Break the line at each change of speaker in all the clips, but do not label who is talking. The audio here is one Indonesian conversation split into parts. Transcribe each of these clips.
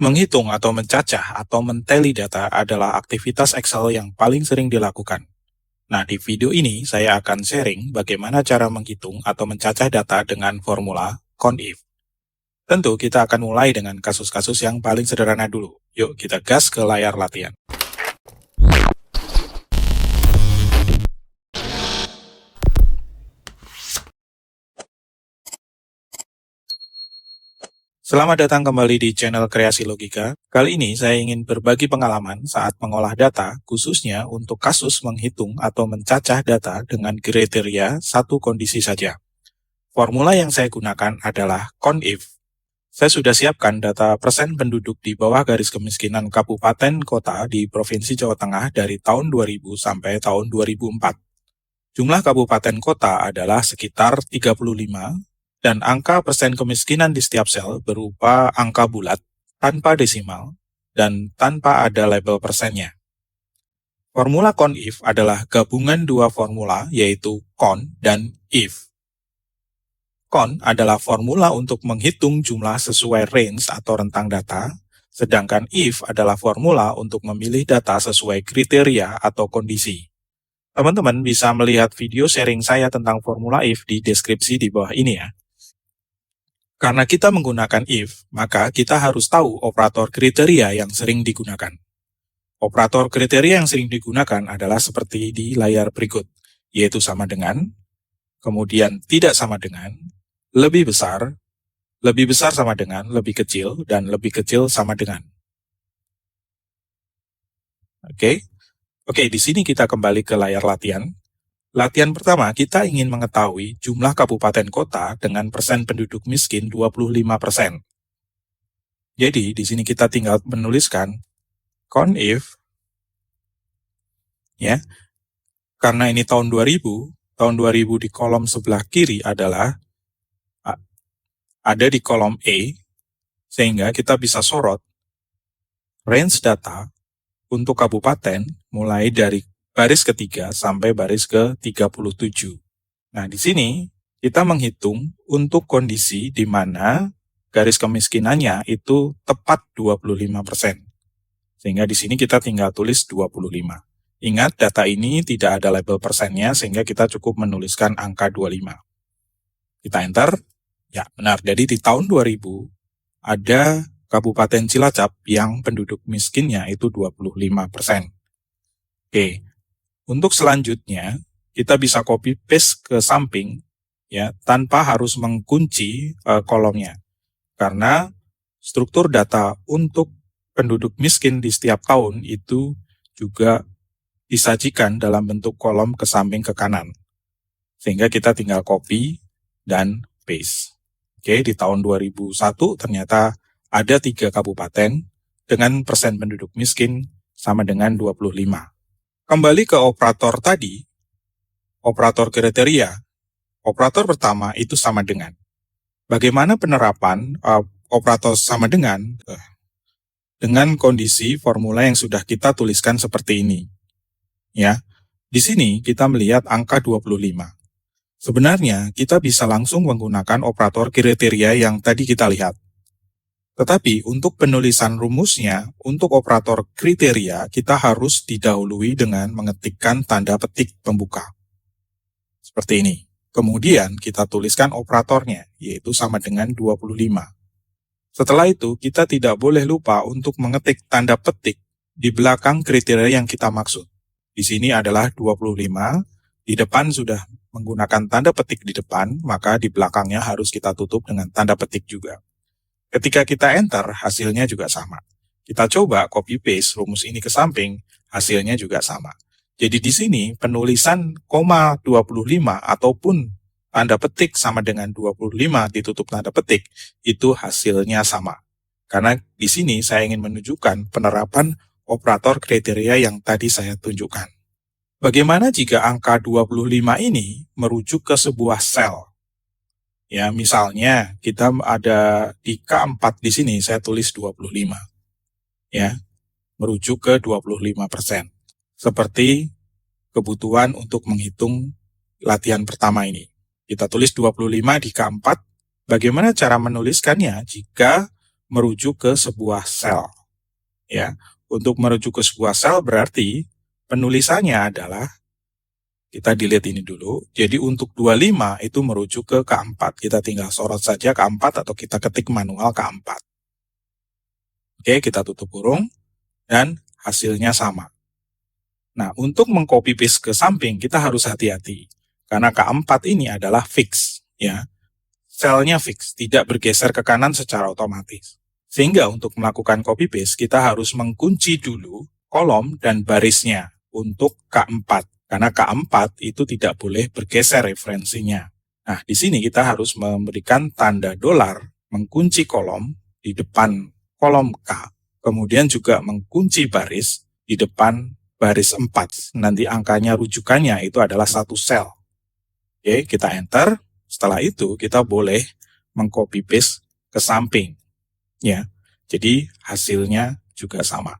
Menghitung atau mencacah atau menteli data adalah aktivitas Excel yang paling sering dilakukan. Nah, di video ini saya akan sharing bagaimana cara menghitung atau mencacah data dengan formula CONIF. Tentu kita akan mulai dengan kasus-kasus yang paling sederhana dulu. Yuk kita gas ke layar latihan. Selamat datang kembali di channel Kreasi Logika. Kali ini saya ingin berbagi pengalaman saat mengolah data, khususnya untuk kasus menghitung atau mencacah data dengan kriteria satu kondisi saja. Formula yang saya gunakan adalah CONIF. Saya sudah siapkan data persen penduduk di bawah garis kemiskinan kabupaten kota di Provinsi Jawa Tengah dari tahun 2000 sampai tahun 2004. Jumlah kabupaten kota adalah sekitar 35, dan angka persen kemiskinan di setiap sel berupa angka bulat, tanpa desimal, dan tanpa ada label persennya. Formula CONIF adalah gabungan dua formula, yaitu CON dan IF. CON adalah formula untuk menghitung jumlah sesuai range atau rentang data, sedangkan IF adalah formula untuk memilih data sesuai kriteria atau kondisi. Teman-teman bisa melihat video sharing saya tentang formula IF di deskripsi di bawah ini ya. Karena kita menggunakan if, maka kita harus tahu operator kriteria yang sering digunakan. Operator kriteria yang sering digunakan adalah seperti di layar berikut, yaitu sama dengan, kemudian tidak sama dengan, lebih besar sama dengan, lebih kecil, dan lebih kecil sama dengan. Oke, di sini kita kembali ke layar latihan. Latihan pertama, kita ingin mengetahui jumlah kabupaten kota dengan persen penduduk miskin 25%. Jadi, di sini kita tinggal menuliskan CONIF, ya. Karena ini tahun 2000 di kolom sebelah kiri adalah ada di kolom E, sehingga kita bisa sorot range data untuk kabupaten mulai dari baris ketiga sampai baris ke-37. Nah, di sini kita menghitung untuk kondisi di mana garis kemiskinannya itu tepat 25%. Sehingga di sini kita tinggal tulis 25. Ingat, data ini tidak ada label persennya, sehingga kita cukup menuliskan angka 25. Kita enter. Ya, benar. Jadi di tahun 2000 ada Kabupaten Cilacap yang penduduk miskinnya itu 25%. Oke. Untuk selanjutnya, kita bisa copy paste ke samping ya tanpa harus mengunci kolomnya. Karena struktur data untuk penduduk miskin di setiap tahun itu juga disajikan dalam bentuk kolom ke samping ke kanan. Sehingga kita tinggal copy dan paste. Oke, di tahun 2001 ternyata ada 3 kabupaten dengan persen penduduk miskin sama dengan 25. Kembali ke operator tadi, operator kriteria, operator pertama itu sama dengan. Bagaimana penerapan operator sama dengan kondisi formula yang sudah kita tuliskan seperti ini. Ya, di sini kita melihat angka 25. Sebenarnya kita bisa langsung menggunakan operator kriteria yang tadi kita lihat. Tetapi untuk penulisan rumusnya, untuk operator kriteria, kita harus didahului dengan mengetikkan tanda petik pembuka. Seperti ini. Kemudian kita tuliskan operatornya, yaitu sama dengan 25. Setelah itu, kita tidak boleh lupa untuk mengetik tanda petik di belakang kriteria yang kita maksud. Di sini adalah 25, di depan sudah menggunakan tanda petik di depan, maka di belakangnya harus kita tutup dengan tanda petik juga. Ketika kita enter, hasilnya juga sama. Kita coba copy-paste rumus ini ke samping, hasilnya juga sama. Jadi di sini penulisan koma 25 ataupun tanda petik sama dengan 25 ditutup tanda petik, itu hasilnya sama. Karena di sini saya ingin menunjukkan penerapan operator kriteria yang tadi saya tunjukkan. Bagaimana jika angka 25 ini merujuk ke sebuah sel? Ya, misalnya kita ada di K4 di sini, saya tulis 25. Ya, merujuk ke 25%. Seperti kebutuhan untuk menghitung latihan pertama ini. Kita tulis 25 di K4. Bagaimana cara menuliskannya jika merujuk ke sebuah sel. Ya, untuk merujuk ke sebuah sel berarti penulisannya adalah, kita delete ini dulu. Jadi untuk 25 itu merujuk ke K4. Kita tinggal sorot saja K4 atau kita ketik manual K4. Oke, kita tutup kurung dan hasilnya sama. Nah, untuk mengcopy paste ke samping kita harus hati-hati. Karena K4 ini adalah fix, ya. Selnya fix, tidak bergeser ke kanan secara otomatis. Sehingga untuk melakukan copy paste kita harus mengunci dulu kolom dan barisnya untuk K4. Karena K4 itu tidak boleh bergeser referensinya. Nah, di sini kita harus memberikan tanda dolar, mengunci kolom di depan kolom K, kemudian juga mengunci baris di depan baris 4. Nanti angkanya rujukannya itu adalah satu sel. Oke, kita enter. Setelah itu kita boleh mengcopy paste ke samping. Ya, jadi hasilnya juga sama.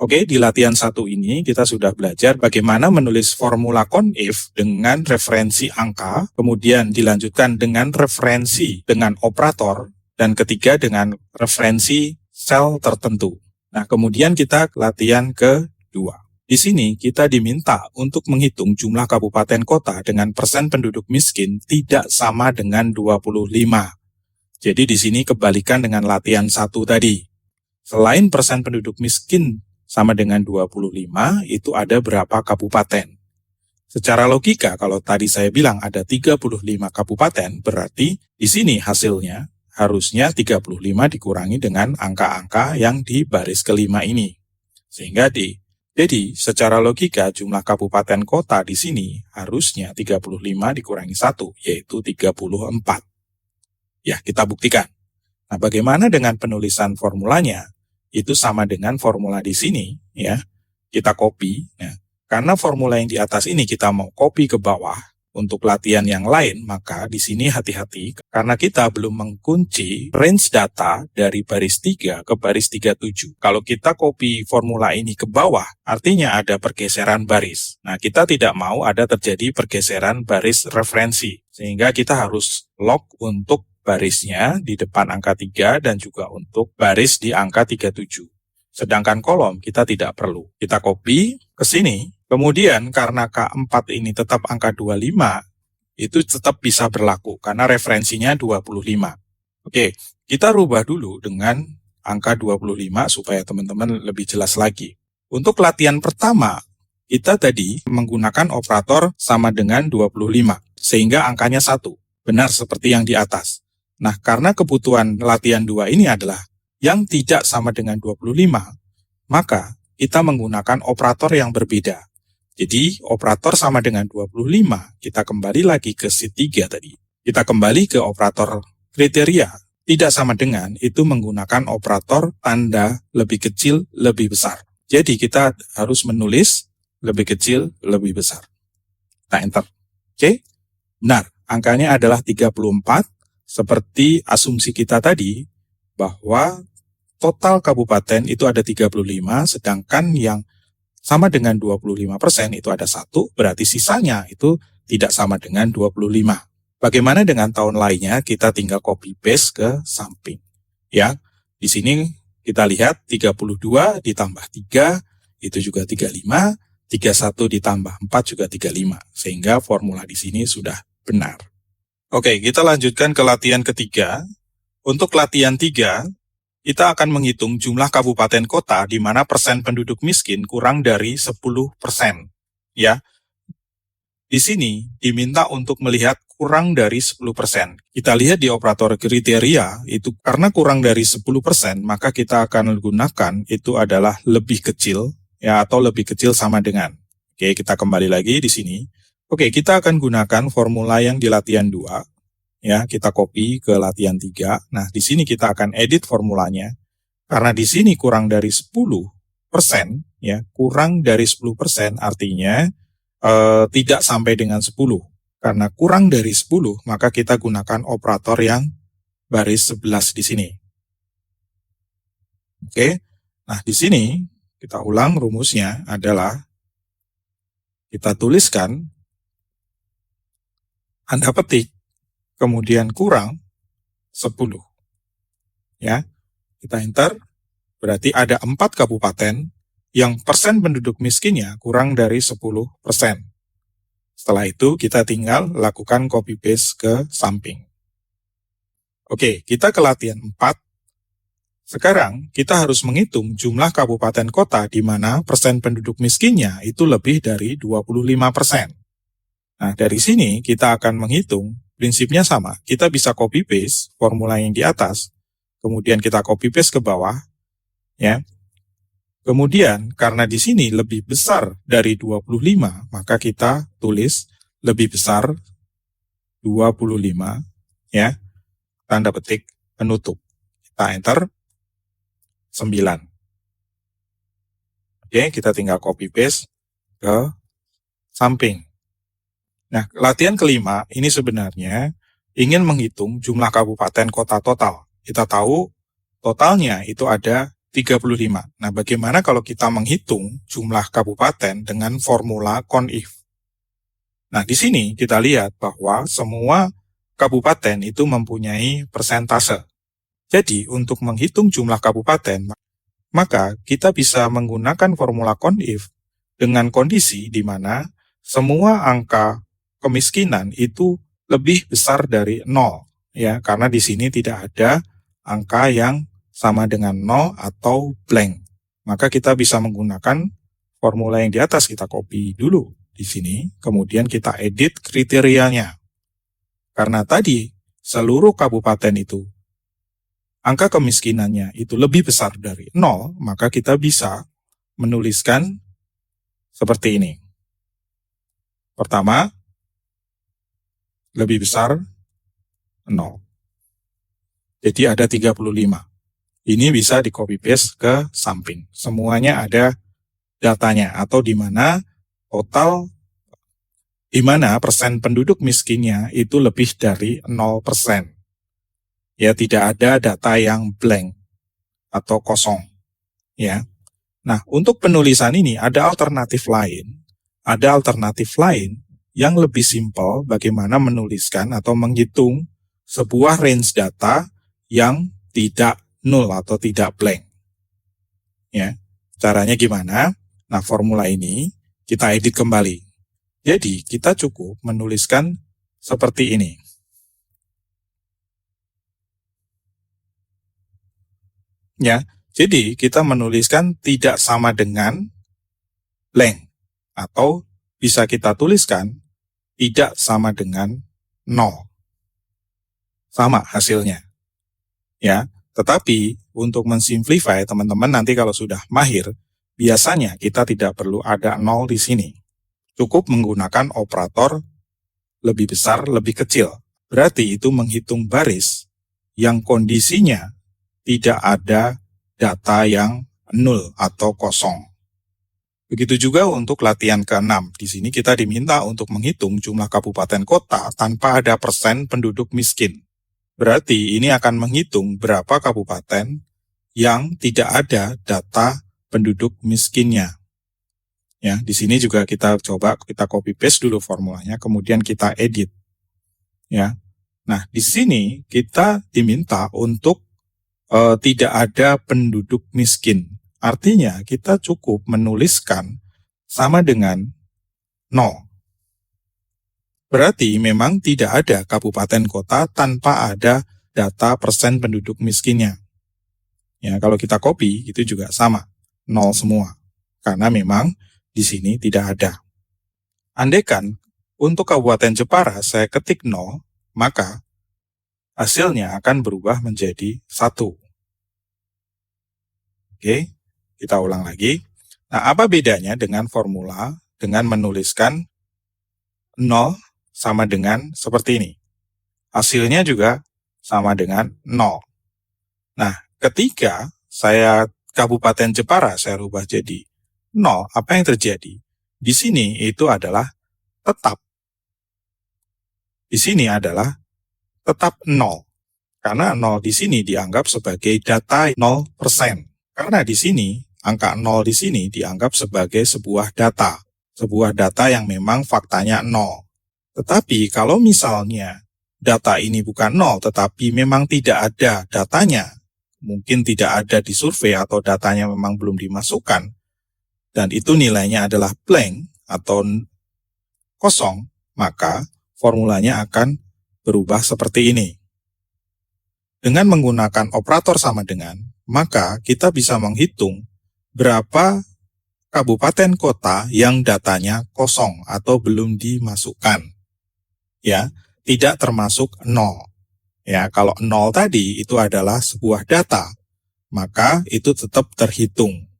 Oke, di latihan 1 ini kita sudah belajar bagaimana menulis formula CONIF dengan referensi angka, kemudian dilanjutkan dengan referensi dengan operator, dan ketiga dengan referensi sel tertentu. Nah, kemudian kita latihan kedua. Di sini kita diminta untuk menghitung jumlah kabupaten kota dengan persen penduduk miskin tidak sama dengan 25. Jadi di sini kebalikan dengan latihan 1 tadi. Selain persen penduduk miskin sama dengan 25, itu ada berapa kabupaten. Secara logika, kalau tadi saya bilang ada 35 kabupaten, berarti di sini hasilnya harusnya 35 dikurangi dengan angka-angka yang di baris kelima ini. Sehingga jadi secara logika jumlah kabupaten kota di sini harusnya 35 dikurangi 1, yaitu 34. Ya, kita buktikan. Nah, bagaimana dengan penulisan formulanya? Itu sama dengan formula di sini, ya. Kita copy. Nah, karena formula yang di atas ini kita mau copy ke bawah untuk latihan yang lain, maka di sini hati-hati karena kita belum mengunci range data dari baris 3 ke baris 37. Kalau kita copy formula ini ke bawah, artinya ada pergeseran baris. Nah, kita tidak mau ada terjadi pergeseran baris referensi, sehingga kita harus lock untuk barisnya di depan angka 3 dan juga untuk baris di angka 37. Sedangkan kolom kita tidak perlu. Kita copy ke sini, kemudian karena K4 ini tetap angka 25, itu tetap bisa berlaku karena referensinya 25. Oke, kita rubah dulu dengan angka 25 supaya teman-teman lebih jelas lagi. Untuk latihan pertama, kita tadi menggunakan operator sama dengan 25, sehingga angkanya 1. Benar seperti yang di atas. Nah, karena kebutuhan latihan 2 ini adalah yang tidak sama dengan 25, maka kita menggunakan operator yang berbeda. Jadi, operator sama dengan 25, kita kembali lagi ke sheet 3 tadi. Kita kembali ke operator kriteria. Tidak sama dengan, itu menggunakan operator tanda lebih kecil, lebih besar. Jadi, kita harus menulis lebih kecil, lebih besar. Kita enter. Oke? Benar, angkanya adalah 34. Seperti asumsi kita tadi, bahwa total kabupaten itu ada 35, sedangkan yang sama dengan 25% itu ada 1, berarti sisanya itu tidak sama dengan 25. Bagaimana dengan tahun lainnya? Kita tinggal copy paste ke samping. Ya, di sini kita lihat 32 ditambah 3, itu juga 35, 31 ditambah 4 juga 35, sehingga formula di sini sudah benar. Oke, kita lanjutkan ke latihan ketiga. Untuk latihan 3, kita akan menghitung jumlah kabupaten kota di mana persen penduduk miskin kurang dari 10%. Ya, di sini diminta untuk melihat kurang dari 10%. Kita lihat di operator kriteria, itu karena kurang dari 10%, maka kita akan gunakan itu adalah lebih kecil, ya, atau lebih kecil sama dengan. Oke, kita kembali lagi di sini. Oke, kita akan gunakan formula yang di latihan 2. Ya, kita copy ke latihan 3. Nah, di sini kita akan edit formulanya. Karena di sini kurang dari 10%, ya, kurang dari 10% artinya tidak sampai dengan 10. Karena kurang dari 10, maka kita gunakan operator yang baris 11 di sini. Oke. Nah, di sini kita ulang rumusnya adalah kita tuliskan Anda petik, kemudian kurang 10. Ya. Kita enter, berarti ada 4 kabupaten yang persen penduduk miskinnya kurang dari 10%. Setelah itu kita tinggal lakukan copy paste ke samping. Oke, kita ke latihan 4. Sekarang kita harus menghitung jumlah kabupaten kota di mana persen penduduk miskinnya itu lebih dari 25%. Nah, dari sini kita akan menghitung, prinsipnya sama. Kita bisa copy paste formula yang di atas, kemudian kita copy paste ke bawah, ya. Kemudian, karena di sini lebih besar dari 25, maka kita tulis lebih besar 25, ya, tanda petik penutup. Kita enter, 9. Oke, kita tinggal copy paste ke samping. Nah, latihan kelima ini sebenarnya ingin menghitung jumlah kabupaten kota total. Kita tahu totalnya itu ada 35. Nah, bagaimana kalau kita menghitung jumlah kabupaten dengan formula CONIF? Nah, di sini kita lihat bahwa semua kabupaten itu mempunyai persentase. Jadi, untuk menghitung jumlah kabupaten, maka kita bisa menggunakan formula CONIF dengan kondisi di mana semua angka kemiskinan itu lebih besar dari 0, ya, karena di sini tidak ada angka yang sama dengan 0 atau blank. Maka kita bisa menggunakan formula yang di atas, kita copy dulu di sini, kemudian kita edit kriterianya. Karena tadi seluruh kabupaten itu angka kemiskinannya itu lebih besar dari 0, maka kita bisa menuliskan seperti ini. Pertama, lebih besar 0. Jadi ada 35. Ini bisa di copy paste ke samping. Semuanya ada datanya, atau di mana total, di mana persen penduduk miskinnya itu lebih dari 0%. Ya, tidak ada data yang blank atau kosong. Ya. Nah, untuk penulisan ini ada alternatif lain. Ada alternatif lain yang lebih simpel bagaimana menuliskan atau menghitung sebuah range data yang tidak null atau tidak blank. Ya, caranya gimana? Nah, formula ini kita edit kembali. Jadi, kita cukup menuliskan seperti ini. Ya, jadi kita menuliskan tidak sama dengan blank, atau bisa kita tuliskan tidak sama dengan 0. Sama hasilnya. Ya, tetapi untuk mensimplify teman-teman nanti kalau sudah mahir, biasanya kita tidak perlu ada 0 di sini. Cukup menggunakan operator lebih besar, lebih kecil. Berarti itu menghitung baris yang kondisinya tidak ada data yang nol atau kosong. Begitu juga untuk latihan ke-6. Di sini kita diminta untuk menghitung jumlah kabupaten kota tanpa ada persen penduduk miskin. Berarti ini akan menghitung berapa kabupaten yang tidak ada data penduduk miskinnya. Ya, di sini juga kita coba kita copy paste dulu formulanya, kemudian kita edit. Ya. Nah, di sini kita diminta untuk tidak ada penduduk miskin. Artinya kita cukup menuliskan sama dengan 0. Berarti memang tidak ada kabupaten kota tanpa ada data persen penduduk miskinnya. Ya, kalau kita copy itu juga sama, 0 semua. Karena memang di sini tidak ada. Andaikan untuk Kabupaten Jepara saya ketik 0, maka hasilnya akan berubah menjadi 1. Oke, kita ulang lagi. Nah, apa bedanya dengan formula dengan menuliskan 0 sama dengan seperti ini? Hasilnya juga sama dengan 0. Nah, ketika saya Kabupaten Jepara saya rubah jadi 0, apa yang terjadi? Di sini itu adalah tetap. Di sini adalah tetap 0. Karena 0 di sini dianggap sebagai data 0%. Karena di sini, angka 0 di sini dianggap sebagai sebuah data. Sebuah data yang memang faktanya 0. Tetapi kalau misalnya data ini bukan 0, tetapi memang tidak ada datanya, mungkin tidak ada di survei atau datanya memang belum dimasukkan, dan itu nilainya adalah blank atau kosong, maka formulanya akan berubah seperti ini. Dengan menggunakan operator sama dengan, maka kita bisa menghitung berapa kabupaten kota yang datanya kosong atau belum dimasukkan. Ya, tidak termasuk 0. Ya, kalau 0 tadi itu adalah sebuah data, maka itu tetap terhitung.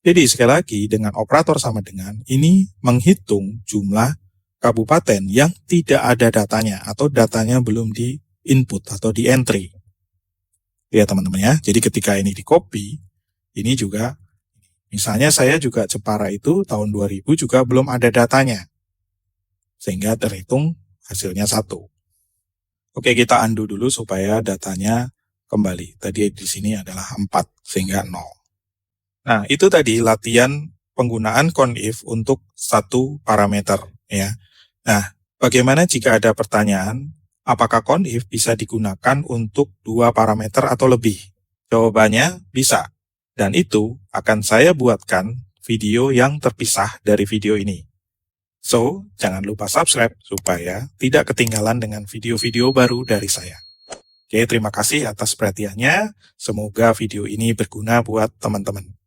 Jadi sekali lagi dengan operator sama dengan, ini menghitung jumlah kabupaten yang tidak ada datanya atau datanya belum di input atau di entry. Ya teman-teman ya, jadi ketika ini di copy, ini juga misalnya saya juga Jepara itu tahun 2000 juga belum ada datanya. Sehingga terhitung hasilnya 1. Oke, kita undo dulu supaya datanya kembali. Tadi di sini adalah 4 sehingga 0. Nah, itu tadi latihan penggunaan conif untuk satu parameter ya. Nah, bagaimana jika ada pertanyaan, apakah conif bisa digunakan untuk 2 parameter atau lebih? Jawabannya bisa. Dan itu akan saya buatkan video yang terpisah dari video ini. So, jangan lupa subscribe supaya tidak ketinggalan dengan video-video baru dari saya. Oke, terima kasih atas perhatiannya. Semoga video ini berguna buat teman-teman.